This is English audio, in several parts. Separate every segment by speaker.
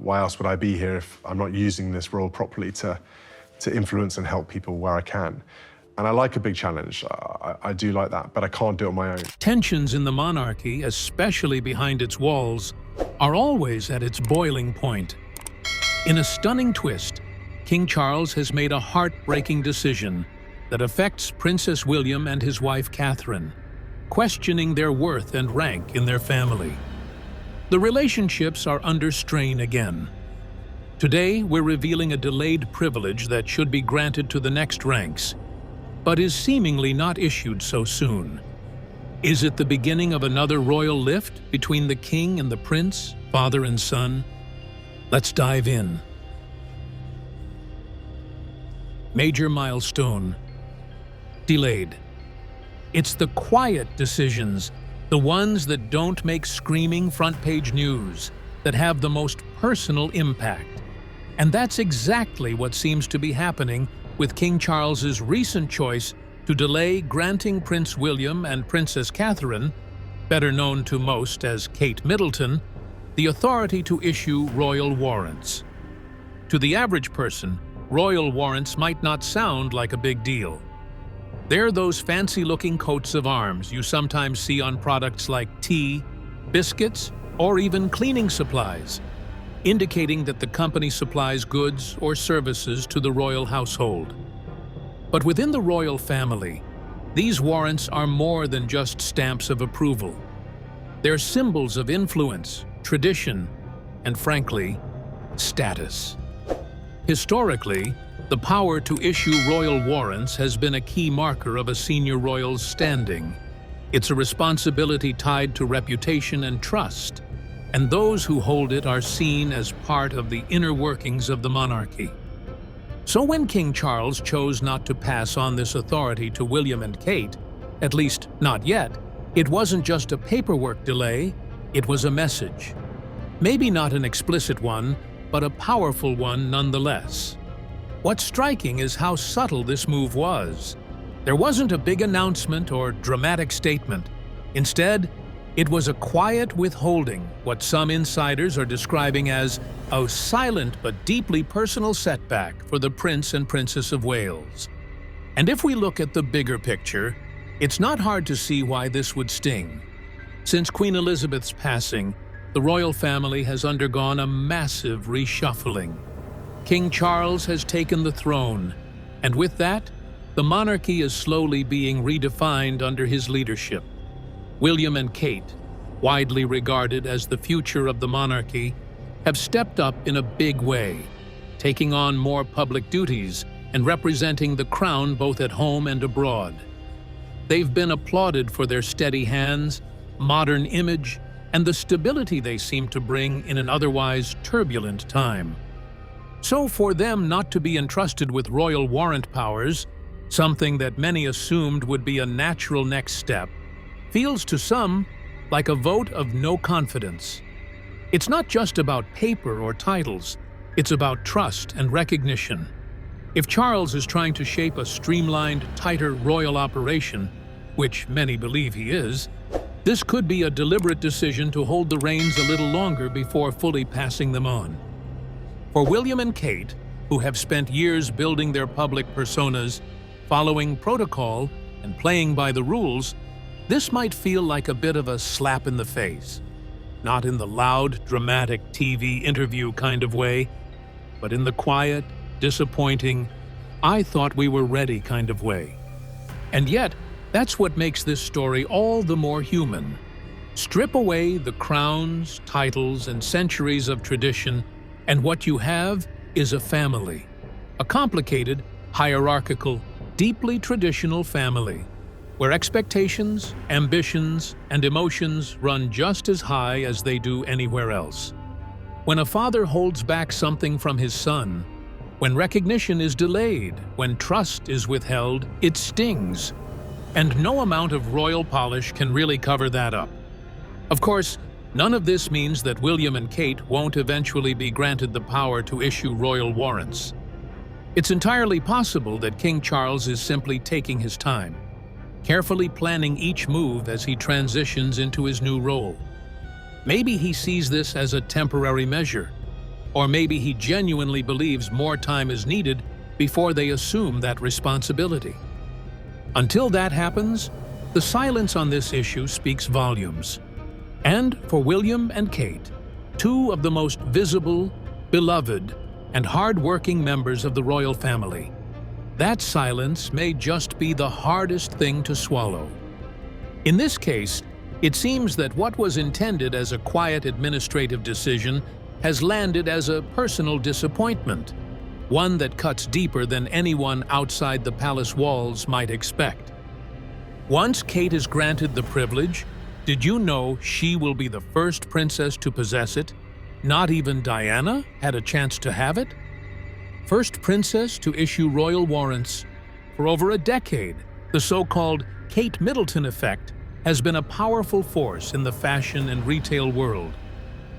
Speaker 1: Why else would I be here if I'm not using this role properly to influence and help people where I can? And I like a big challenge. I do like that, but I can't do it on my own.
Speaker 2: Tensions in the monarchy, especially behind its walls, are always at its boiling point. In a stunning twist, King Charles has made a heartbreaking decision that affects Princess William and his wife Catherine, questioning their worth and rank in their family. The relationships are under strain again. Today, we're revealing a delayed privilege that should be granted to the next ranks, but is seemingly not issued so soon. Is it the beginning of another royal lift between the king and the prince, father and son? Let's dive in. Major milestone. Delayed. It's the quiet decisions, the ones that don't make screaming front-page news, that have the most personal impact. And that's exactly what seems to be happening with King Charles's recent choice to delay granting Prince William and Princess Catherine, better known to most as Kate Middleton, the authority to issue royal warrants. To the average person, royal warrants might not sound like a big deal. They're those fancy-looking coats of arms you sometimes see on products like tea, biscuits, or even cleaning supplies, indicating that the company supplies goods or services to the royal household. But within the royal family, these warrants are more than just stamps of approval. They're symbols of influence, tradition, and frankly, status. Historically, the power to issue royal warrants has been a key marker of a senior royal's standing. It's a responsibility tied to reputation and trust, and those who hold it are seen as part of the inner workings of the monarchy. So when King Charles chose not to pass on this authority to William and Kate, at least not yet, it wasn't just a paperwork delay, it was a message. Maybe not an explicit one, but a powerful one nonetheless. What's striking is how subtle this move was. There wasn't a big announcement or dramatic statement. Instead, it was a quiet withholding, what some insiders are describing as a silent but deeply personal setback for the Prince and Princess of Wales. And if we look at the bigger picture, it's not hard to see why this would sting. Since Queen Elizabeth's passing, the royal family has undergone a massive reshuffling. King Charles has taken the throne, and with that, the monarchy is slowly being redefined under his leadership. William and Kate, widely regarded as the future of the monarchy, have stepped up in a big way, taking on more public duties and representing the crown both at home and abroad. They've been applauded for their steady hands, modern image, and the stability they seem to bring in an otherwise turbulent time. So for them not to be entrusted with royal warrant powers, something that many assumed would be a natural next step, feels to some like a vote of no confidence. It's not just about paper or titles, it's about trust and recognition. If Charles is trying to shape a streamlined, tighter royal operation, which many believe he is, this could be a deliberate decision to hold the reins a little longer before fully passing them on. For William and Kate, who have spent years building their public personas, following protocol, and playing by the rules, this might feel like a bit of a slap in the face. Not in the loud, dramatic TV interview kind of way, but in the quiet, disappointing, I thought we were ready kind of way. And yet, that's what makes this story all the more human. Strip away the crowns, titles, and centuries of tradition, and what you have is a family. A complicated, hierarchical, deeply traditional family, where expectations, ambitions, and emotions run just as high as they do anywhere else. When a father holds back something from his son, when recognition is delayed, when trust is withheld, it stings. And no amount of royal polish can really cover that up. Of course, none of this means that William and Kate won't eventually be granted the power to issue royal warrants. It's entirely possible that King Charles is simply taking his time, carefully planning each move as he transitions into his new role. Maybe he sees this as a temporary measure, Or maybe he genuinely believes more time is needed before they assume that responsibility. Until that happens, the silence on this issue speaks volumes. And for William and Kate, two of the most visible, beloved, and hard-working members of the royal family, that silence may just be the hardest thing to swallow. In this case, it seems that what was intended as a quiet administrative decision has landed as a personal disappointment, one that cuts deeper than anyone outside the palace walls might expect. Once Kate is granted the privilege, did you know she will be the first princess to possess it? Not even Diana had a chance to have it? First princess to issue royal warrants. For over a decade, the so-called Kate Middleton effect has been a powerful force in the fashion and retail world.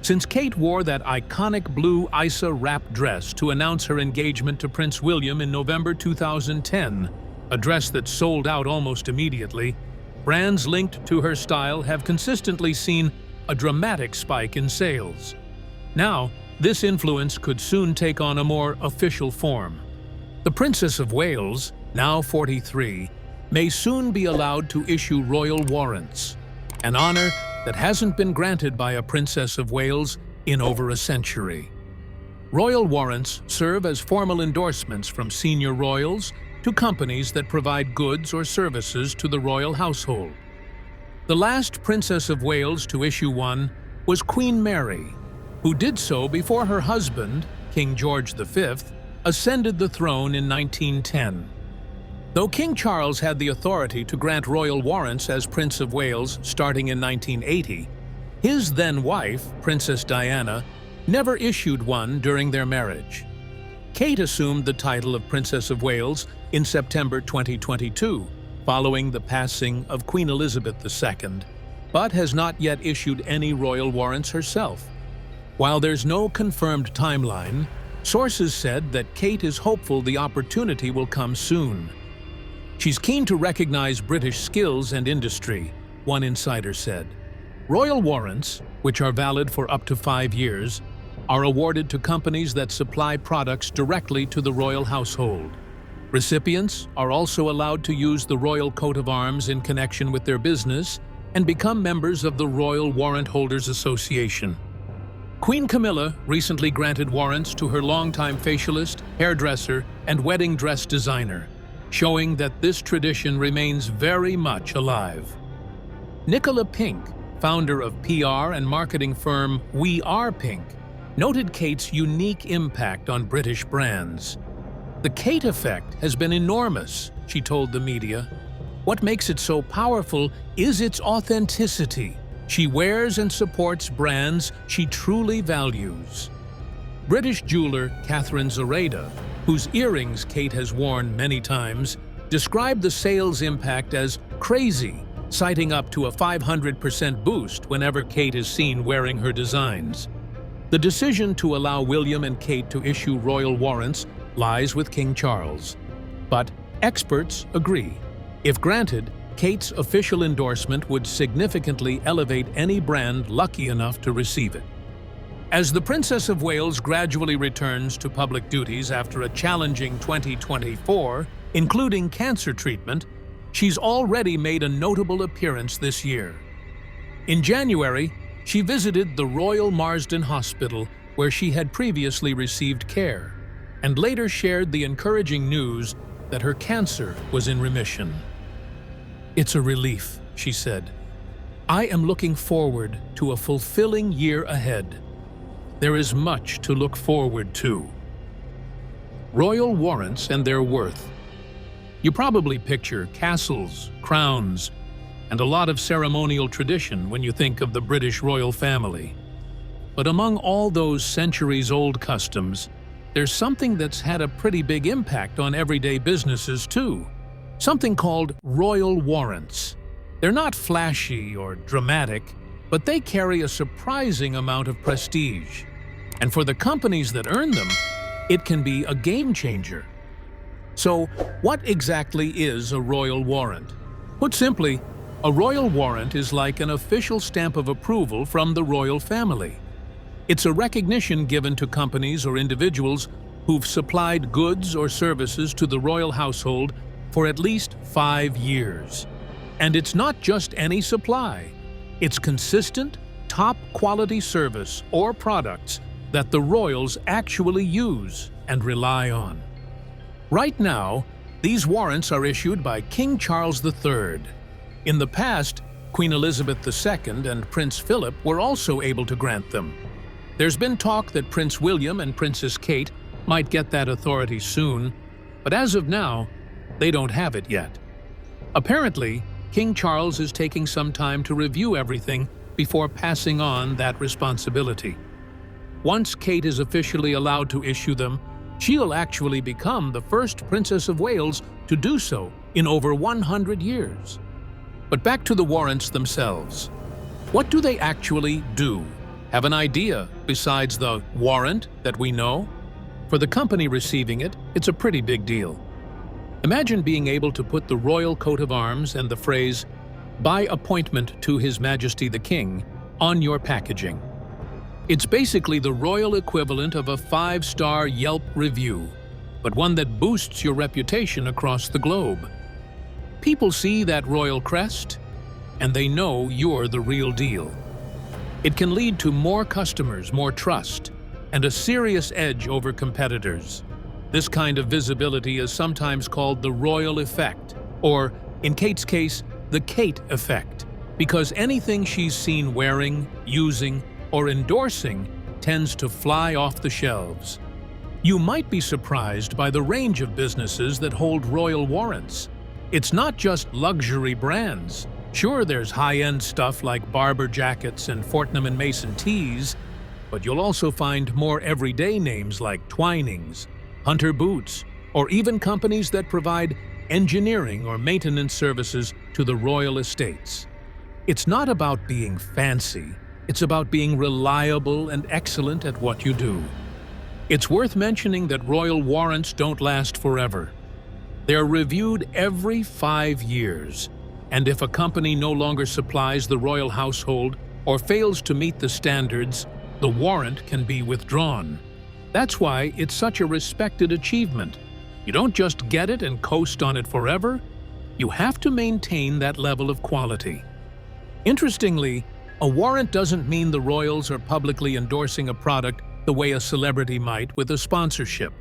Speaker 2: Since Kate wore that iconic blue Isa wrap dress to announce her engagement to Prince William in November 2010, a dress that sold out almost immediately, brands linked to her style have consistently seen a dramatic spike in sales. Now, this influence could soon take on a more official form. The Princess of Wales, now 43, may soon be allowed to issue royal warrants, an honor that hasn't been granted by a Princess of Wales in over a century. Royal warrants serve as formal endorsements from senior royals to companies that provide goods or services to the royal household. The last Princess of Wales to issue one was Queen Mary, who did so before her husband, King George V, ascended the throne in 1910. Though King Charles had the authority to grant royal warrants as Prince of Wales starting in 1980, his then-wife, Princess Diana, never issued one during their marriage. Kate assumed the title of Princess of Wales in September 2022, following the passing of Queen Elizabeth II, but has not yet issued any royal warrants herself. While there's no confirmed timeline, sources said that Kate is hopeful the opportunity will come soon. She's keen to recognize British skills and industry, one insider said. Royal warrants, which are valid for up to 5 years, are awarded to companies that supply products directly to the royal household. Recipients are also allowed to use the royal coat of arms in connection with their business and become members of the Royal Warrant Holders Association. Queen Camilla recently granted warrants to her longtime facialist, hairdresser, and wedding dress designer, showing that this tradition remains very much alive. Nicola Pink, founder of PR and marketing firm We Are Pink, noted Kate's unique impact on British brands. The Kate effect has been enormous, she told the media. What makes it so powerful is its authenticity. She wears and supports brands she truly values. British jeweler Catherine Zoreda, whose earrings Kate has worn many times, described the sales impact as crazy, citing up to a 500% boost whenever Kate is seen wearing her designs. The decision to allow William and Kate to issue royal warrants lies with King Charles. But experts agree. If granted, Kate's official endorsement would significantly elevate any brand lucky enough to receive it. As the Princess of Wales gradually returns to public duties after a challenging 2024, including cancer treatment, she's already made a notable appearance this year. In January, she visited the Royal Marsden Hospital, where she had previously received care, and later shared the encouraging news that her cancer was in remission. "It's a relief," she said. "I am looking forward to a fulfilling year ahead. There is much to look forward to." Royal warrants and their worth. You probably picture castles, crowns, and a lot of ceremonial tradition when you think of the British royal family. But among all those centuries-old customs, there's something that's had a pretty big impact on everyday businesses too. Something called royal warrants. They're not flashy or dramatic, but they carry a surprising amount of prestige. And for the companies that earn them, it can be a game changer. So, what exactly is a royal warrant? Put simply, a royal warrant is like an official stamp of approval from the royal family. It's a recognition given to companies or individuals who've supplied goods or services to the royal household for at least 5 years. And it's not just any supply. It's consistent, top-quality service or products that the royals actually use and rely on. Right now, these warrants are issued by King Charles III. In the past, Queen Elizabeth II and Prince Philip were also able to grant them. There's been talk that Prince William and Princess Kate might get that authority soon, but as of now, they don't have it yet. Apparently, King Charles is taking some time to review everything before passing on that responsibility. Once Kate is officially allowed to issue them, she'll actually become the first Princess of Wales to do so in over 100 years. But back to the warrants themselves. What do they actually do? Have an idea besides the warrant that we know? For the company receiving it, it's a pretty big deal. Imagine being able to put the royal coat of arms and the phrase, "By appointment to His Majesty the King," on your packaging. It's basically the royal equivalent of a 5-star Yelp review, but one that boosts your reputation across the globe. People see that royal crest, and they know you're the real deal. It can lead to more customers, more trust, and a serious edge over competitors. This kind of visibility is sometimes called the royal effect, or, in Kate's case, the Kate effect, because anything she's seen wearing, using, or endorsing tends to fly off the shelves. You might be surprised by the range of businesses that hold royal warrants. It's not just luxury brands. Sure, there's high-end stuff like Barber jackets and Fortnum & Mason teas, but you'll also find more everyday names like Twinings, Hunter Boots, or even companies that provide engineering or maintenance services to the royal estates. It's not about being fancy, it's about being reliable and excellent at what you do. It's worth mentioning that royal warrants don't last forever. They're reviewed every 5 years, and if a company no longer supplies the royal household or fails to meet the standards, the warrant can be withdrawn. That's why it's such a respected achievement. You don't just get it and coast on it forever. You have to maintain that level of quality. Interestingly, a warrant doesn't mean the royals are publicly endorsing a product the way a celebrity might with a sponsorship.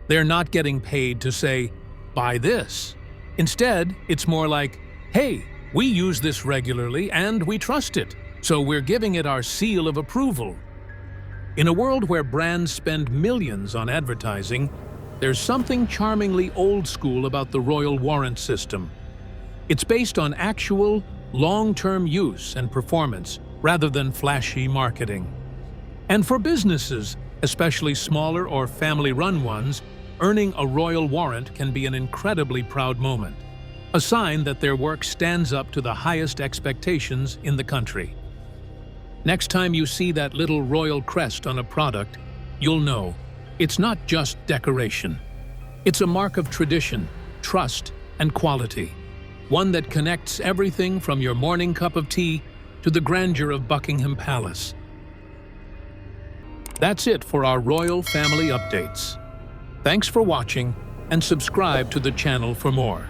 Speaker 2: They're not getting paid to say, "Buy this." Instead, it's more like, "Hey, we use this regularly and we trust it, so we're giving it our seal of approval." In a world where brands spend millions on advertising, there's something charmingly old school about the royal warrant system. It's based on actual, long-term use and performance rather than flashy marketing. And for businesses, especially smaller or family-run ones, earning a royal warrant can be an incredibly proud moment, a sign that their work stands up to the highest expectations in the country. Next time you see that little royal crest on a product, you'll know it's not just decoration. It's a mark of tradition, trust, and quality, one that connects everything from your morning cup of tea to the grandeur of Buckingham Palace. That's it for our royal family updates. Thanks for watching, and subscribe to the channel for more.